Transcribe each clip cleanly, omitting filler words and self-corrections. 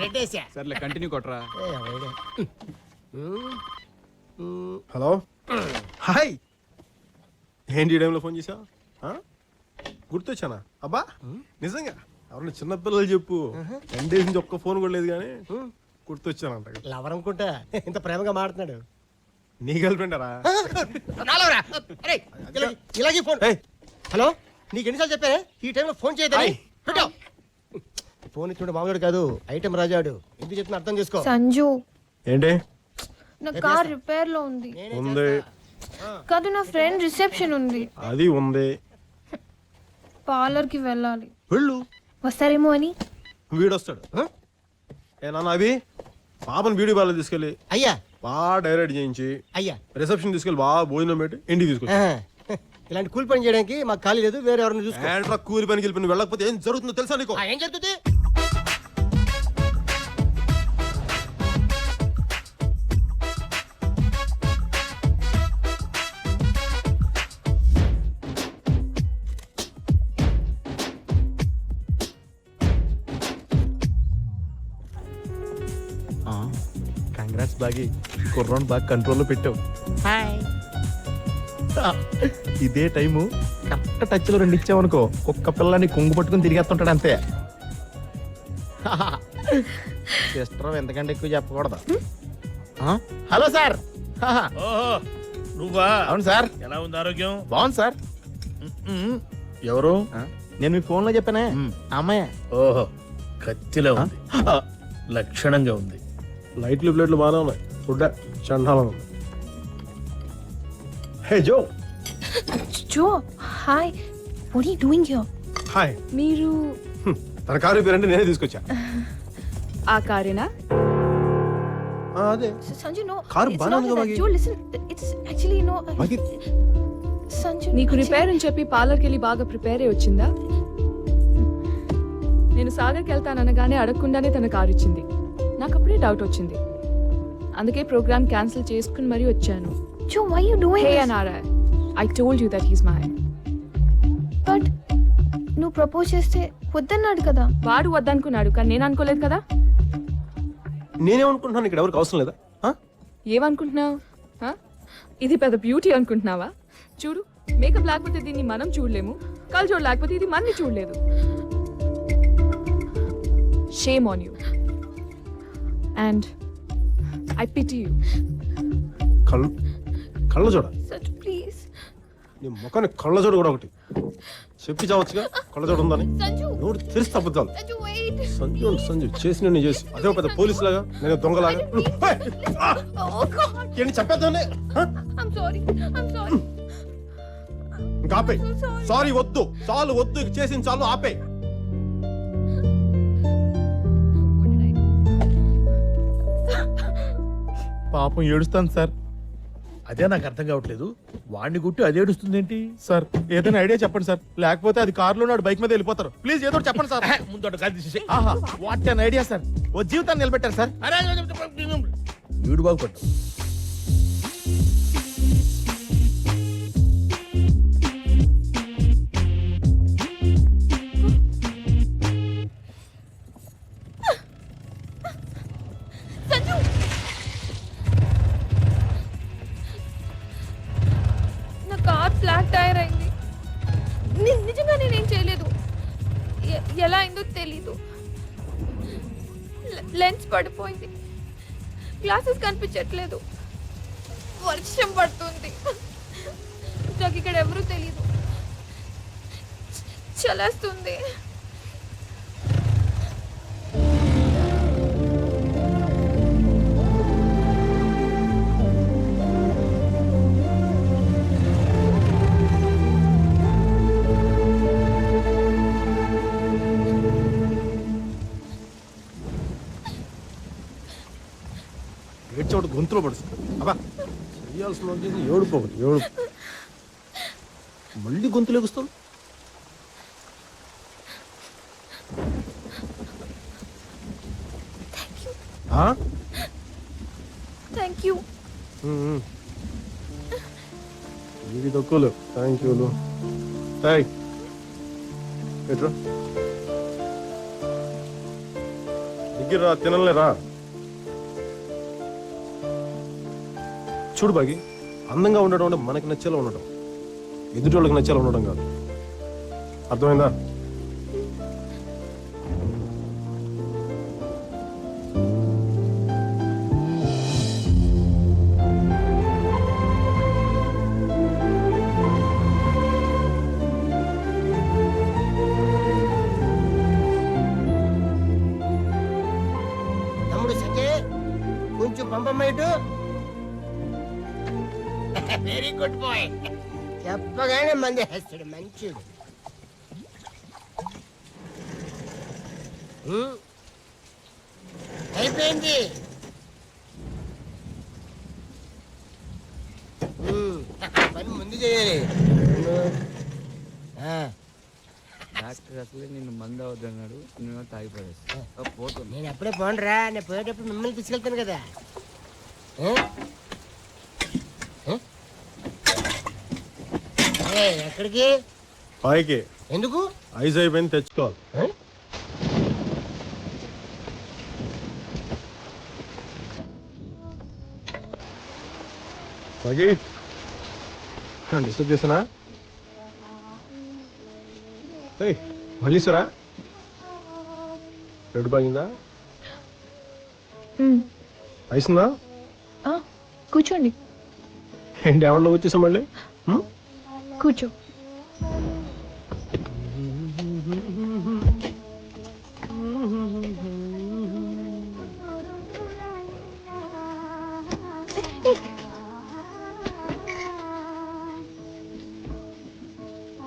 రెడ్డేసా. సర్లే కంటిన్యూ కొట్రా. Hello hi, ఏంటి ఈ టైంలో ఫోన్ చేసావు? గుర్తొచ్చానా? అబ్బా నిజంగా ఎవరన్నా చిన్నపిల్లలు చెప్పు. 10 days నుంచి ఒక్క ఫోన్ కూడా లేదు కానీ గుర్తొచ్చానంట. లవర్ అనుకుంటా ఇంత ప్రేమగా మాడుతున్నాడు. నీ గర్ల్ ఫ్రెండరా? ఇలాగే ఫోన్. హలో, నీకు ఎన్నిసార్లు చెప్పానే ఈ టైంలో ఫోన్ చేయదని? ఫోన్ ఇచ్చిన మామూలు కాదు, ఐటమ్ రాజాడు. ఎందుకు చెప్తున్నా అర్థం చేసుకో. సంజు, ఏంటి? నా కార్ రిపేర్ లో ఉంది. ఉంది కాదు, నా ఫ్రెండ్ రిసెప్షన్ ఉంది. అది ఉంది. పార్లర్ కి వెళ్ళాలి. వెళ్ళు, వస్తారేమో అని. వీడొస్తాడు. ఏ నాన్న అవి పాపను బ్యూటీ పార్లర్ తీసుకెళ్ళి అయ్యా బాగా డైరెక్ట్ చేయించి అయ్యా రిసెప్షన్ తీసుకెళ్ళి బాగా భోజనం పెట్టి ఇంటికి తీసుకొచ్చి. ఇలాంటి కూలి పని చేయడానికి మాకు ఖాళీ లేదు, వేరే ఎవరిని చూసుకో. కూలి పనికి వెళ్ళి నువ్వు వెళ్ళకపోతే ఏం జరుగుతుందో తెలుసా నీకు? ఏం జరుగుతుంది? కంగ్రాట్స్ బాగి, కుర్రోని బాగా కంట్రోల్లో పెట్టావు. ఇదే టైము కరెక్ట్ టచ్ లో 2 ఇచ్చావనుకో, ఒక్క పిల్లని కొంగు పట్టుకుని తిరిగేస్తుంటాడు అంతే. సిస్టర్ ఎంతకంటే ఎక్కువ చెప్పకూడదు. Hello sir. నువ్వా? అవును సార్. ఎలా ఉంది ఆరోగ్యం? బాగుంది సార్. ఎవరు? నేను మీ ఫోన్ లో చెప్పానే, అమ్మాయి. ఓహో, కత్తిలో ఉంది, లక్షణంగా ఉంది. లైట్లు ప్లేట్లు బాగానే ఉన్నాయి, ఫుడ్ చండాలం ఉంది. Hey Jo. Jo, hi. What are you doing here? Hi. మీరు తన కారు రిపేర్ అంటే నేనే తీసుకొచ్చా. ఆ కారేనా? అదే సంజు, నో. కారు బాగానే ఉంది బాగి. Jo, listen, it's actually no. Sanju, నీకు రిపేర్ అని చెప్పి పార్లర్కి వెళ్ళి బాగా ప్రిపేర్ అయి వచ్చిందా? నేను సాగర్కి వెళ్తాననగానే అడగకుండానే తన కారు ఇచ్చింది. నాకు అప్పుడే డౌట్ వచ్చింది, అందుకే ప్రోగ్రామ్ క్యాన్సిల్ చేసుకుని మరీ వచ్చాను. జో, why you doing Hey this? Anara, I told you that he's mine. But నువ్వు ప్రపోజ్ చేస్తే వద్దన్నాడు కదా. వాడు వద్దనుకున్నాడు, కానీ నేను అనుకోలేదు కదా. నేనేమనుకుంటున్నాను, ఇక్కడ ఎవరికి అవసరం లేదా? ఏమనుకుంటున్నావు? ఇది పెద్ద బ్యూటీ అనుకుంటున్నావా? చూడు, మేకప్ లేకపోతే దీన్ని మనం చూడలేము, కళ్ళజోడు లేకపోతే ఇది మనని చూడలేదు. Shame on you. And I pity you. కళ్ళ చూడ. సంజు, ప్లీజ్. నీ ముఖాన్ని కళ్ళ చూడ కూడా ఒకటి చెప్పి చావచ్చుగా, కళ్ళ చూడ ఉందని. సంజు, నోడు తెరిస్తే తప్పుతాను. సంజు, wait. సంజు అంటే సంజు చేసి నేను చేసి అదే పెద్ద పోలీసు లాగా, నేను దొంగలాగా. Oh God. ఏంటి చెప్పేద్దానే? I'm sorry. ఇంకా ఆపే. సారీ వద్దు, చాలు వద్దు, చేసిన చాలు, ఆపే. What did I do? పాపం ఏడుస్తాను సార్. అదే నాకు అర్థం కావట్లేదు, వాడిని గుట్టి అది ఏడుస్తుందేంటి? సార్ ఏదైనా ఐడియా చెప్పండి సార్, లేకపోతే అది కారులో నాడు బైక్ మీద వెళ్ళిపోతారు. ప్లీజ్ ఏదో చెప్పండి సార్. ముందు గాలి తీసేసి. ఆహా, వాట్ అన్ ఐడియా సార్. ఓ జీవితాన్ని నిలబెట్టారు సార్. వీడు బాగుపడ్డా. నా కార్ ఫ్లాట్ టైర్ అయింది. నిజంగా నేనేం చేయలేదు. ఎలా అయిందో తెలీదు. లెన్స్ పడిపోయింది, గ్లాసెస్ కనిపించట్లేదు, వర్షం పడుతుంది, నాకు ఇక్కడ ఎవరూ తెలీదు, చలేస్తుంది. ఏడ్చోటి గొంతులో పడుతుంది. అబ్బా చేయాల్సిన ఏడుపోకటి ఏడు, మళ్ళీ గొంతులు ఎగుస్తాను. Thank you. ఇది తక్కువలు థ్యాంక్ యూలు. ఎట్రా దగ్గర రా, తినలేరా? చూడు బాగి, అందంగా ఉండడం అంటే మనకి నచ్చేలా ఉండడం, ఎదుటి వాళ్ళకి నచ్చేలా ఉండడం కాదు. అర్థమైందా? తమ్ముడు సంజయ్ కొంచెం పంపమ్మేటు. Very good bye. చెప్పగానే మంది వేస్తాడు, మంచిడు. అయిపోయింది. పని ముందు చేయాలి. డాక్టర్ అసలే నిన్ను మందు అవద్దన్నాడు, నువ్వు తాగిపడేస్తా పోతుంది. నేను ఎప్పుడే పోనరా, నేను పోయేటప్పుడు మిమ్మల్ని తీసుకెళ్తాను కదా. ఎక్కడికి? పైకి. ఎందుకు? ఐస్ అయిపోయింది, తెచ్చుకోవాలి. బాగి డిస్టర్బ్ చేసానా? మళ్ళీ సరా రెడ్ బాగిందా? ఐసుందా? కూర్చోండి. ఏంటి ఎవరిలో వచ్చేసా మళ్ళీ? కూర్చో.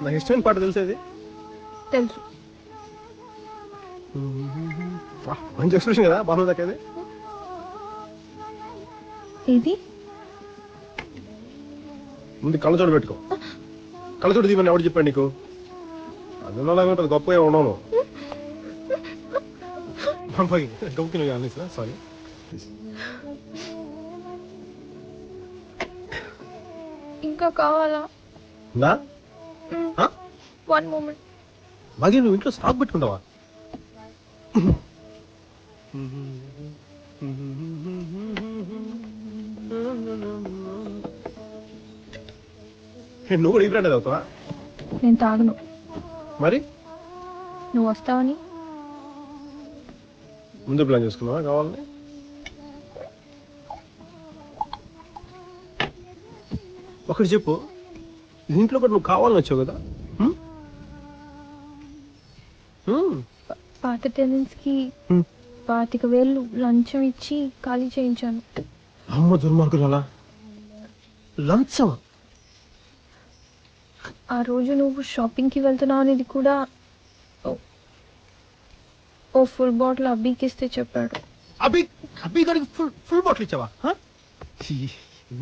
నాకు ఇష్టమైన పాట తెలిసేది. తెలుసు. మంచి ఎక్స్ప్రెషన్ కదా బాగా దక్కేది. ఇది ముందు కళ్ళజోడు పెట్టుకో. కళ్ళజోడు తీయమని ఎవడు చెప్పాడు నీకు? అందులోలాగా ఉంటుంది, గొప్పగా ఉన్నాను. గొప్పకి సారీ. ఇంకా కావాలా? One moment. బాగా నువ్వు ఇంట్లో స్టాక్ పెట్టుకుంటావా? నువ్వు కూడా ఈ బ్రాండ్ అవుతావా? నేను తాగను. మరి నువ్వు వస్తావని ముందు ప్లాన్ చేసుకున్నావా కావాలని? ఒకటి చెప్పు, దీంట్లో కూడా నువ్వు కావాలని వచ్చావు కదా? పాత టెనెంట్స్ కి 25,000 లంచం ఇచ్చి ఖాళీ చేయించాను. అమ్మ దుర్మార్గులు, అలా లంచం? ఆ రోజు నువ్వు షాపింగ్కి వెళ్తున్నావు అనేది కూడా ఓ ఫుల్ బాటిల్ అబ్బీకి ఇస్తే చెప్పాడు. అబ్బి గారికి ఫుల్ బాటిల్ ఇచ్చావా?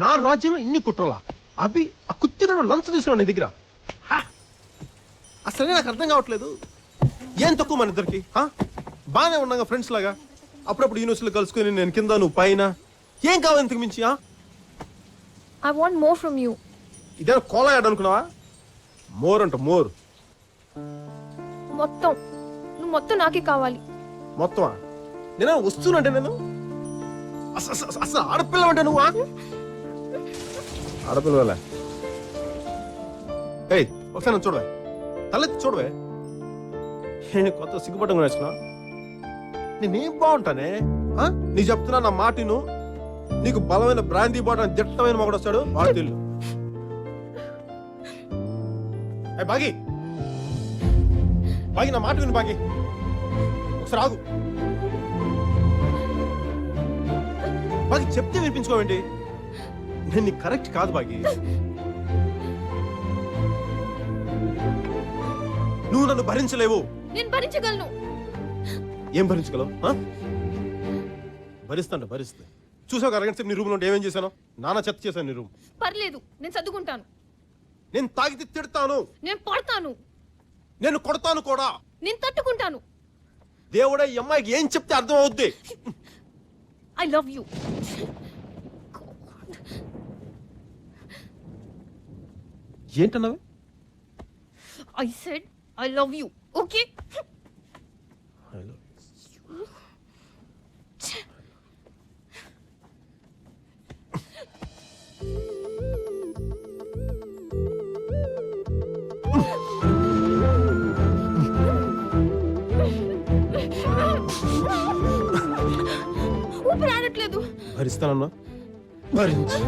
నా రాజ్యంలో ఇన్ని కుట్రలా? అబ్బి ఆ కుత్తిన లంచం తీసుకున్నావు నీ దగ్గర? అసలే నాకు అర్థం కావట్లేదు. ఏం తక్కువ మన ఇద్దరికి? బాగానే ఉన్నాగా ఫ్రెండ్స్ లాగా, అప్పుడప్పుడు యూనివర్సిటీలో కలుసుకుని నేను కింద నువ్వు పైన. ఏం కావాలి ఇంతకు మించి? I want more from you. ఇదేనా కోలా యాడ్ అనుకున్నావా? మోర్ అంట మోర్. మొత్తం నువ్వు మొత్తం నాకే కావాలి. మొత్తమా? నేనే వస్తున్నంటే నేను అసలు ఆడపిల్ల అంటే నువ్వా? ఆడపిల్లలే. ఏయ్ ఒకసారి నన్ను చూడవే, తలెత్తి చూడవే. నేను కొత్త సిగ్గుపట్టం నేర్చుకున్నా. నేనేం బాగుంటానే? నీకు చెప్తున్నా, నా మాటిను. నీకు బలమైన బ్రాందీ బాటం దిట్టమైన మొగడు వస్తాడు, వాడు తెలు. బాగి బాగి నా మాట విను బాగి, ఒకసారి ఆగు. బాగి చెప్తే వినిపించుకోవేంటి? నేను నీకు కరెక్ట్ కాదు బాగి. నువ్వు నన్ను భరించలేవు. నేను భరించగలను. ఏం భరించగలవు? భరిస్తా. చూసావు అరగంట సేపు నీ రూమ్ లో ఏమేం చేశాను? నానా చెత్త చేశాను నీ రూమ్. పర్లేదు, నేను చదువుకుంటాను. నేను తాగితే తిడతాను, నేను పడతాను, నేను కొడతాను కూడా. నేను తట్టుకుంటాను. దేవుడే ఈ అమ్మాయికి ఏం చెప్తే అర్థం అవుద్ది. I love you. ఏంటన్నావే? I said I love you. Okay? భరిస్తానన్నా భరించి